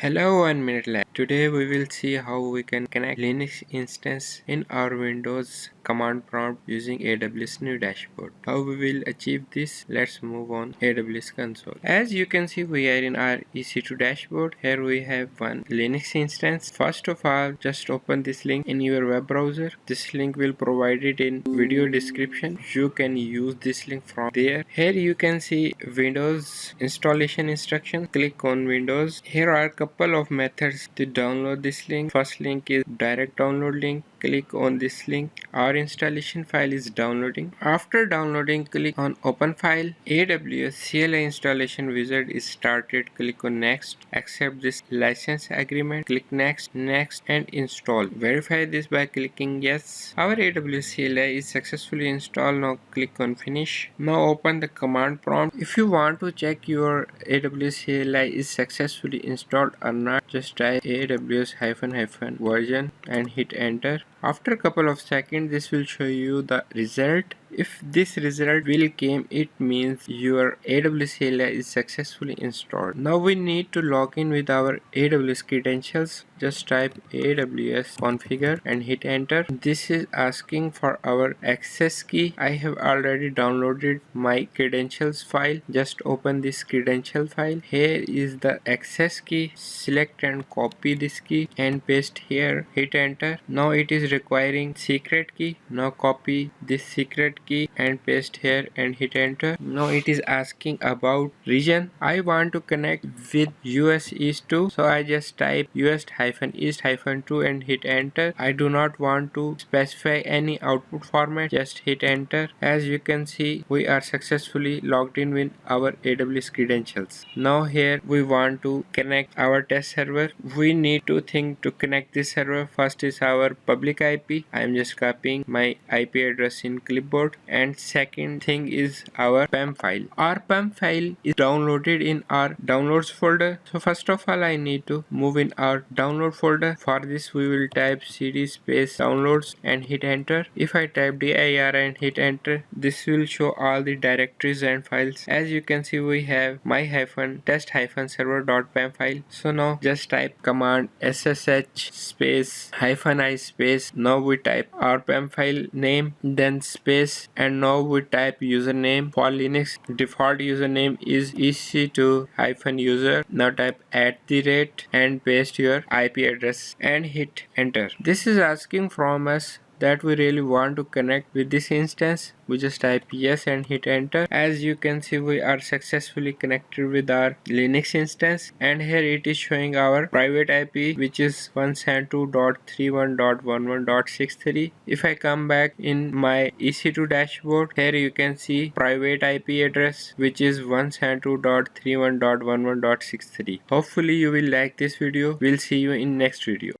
Hello OneMinuteLab. Today we will see how we can connect Linux instance in our Windows command prompt using AWSCLI dashboard. How we will achieve this? Let's move on AWS console. As you can see, we are in our EC2 dashboard. Here we have one Linux instance. First of all, just open this link in your web browser. This link will provide it in video description. You can use this link from there. Here you can see Windows installation instruction. Click on Windows. Here are couple of methods to download this link. First link is direct download link. Click on this link. Our installation file is downloading. After downloading, click on open file. AWSCLI Installation Wizard is started. Click on next. Accept this license agreement. Click next, next and install. Verify this by clicking yes. Our AWSCLI is successfully installed. Now click on finish. Now open the command prompt. If you want to check your AWSCLI is successfully installed or not, just type aws version and hit enter. After a couple of seconds, this will show you the result. If this result will came, it means your AWSCLI is successfully installed. Now we need to log in with our AWS credentials. Just type AWS configure and hit enter. This is asking for our access key. I have already downloaded my credentials file. Just open this credential file. Here is the access key. Select and copy this key and paste here. Hit enter. Now it is requiring secret key. Now copy this secret key and paste here and hit enter. Now it is asking about region. I want to connect with US East 2, so I just type US-East-2 and hit enter. I do not want to specify any output format. Just hit enter. As you can see, we are successfully logged in with our AWS credentials. Now here we want to connect our test server. We need two things to connect this server. First is our public IP. I am just copying my IP address in clipboard. And second thing is our PEM file. Our PEM file is downloaded in our downloads folder. So first of all, I need to move in our download folder. For this we will type cd space downloads and hit enter. If I type dir and hit enter, this will show all the directories and files. As you can see, we have my-test-server.pem file. So now just type command ssh space -i space. Now we type our PEM file name, then space, and now we type username. For Linux, default username is ec2-user. Now type @ and paste your IP address and hit enter. This is asking from us that we really want to connect with this instance. We just type yes and hit enter. As you can see, we are successfully connected with our Linux instance, and here it is showing our private IP, which is 172.31.11.63. If I come back in my EC2 dashboard, here you can see private IP address, which is 172.31.11.63. Hopefully you will like this video. We'll see you in next video.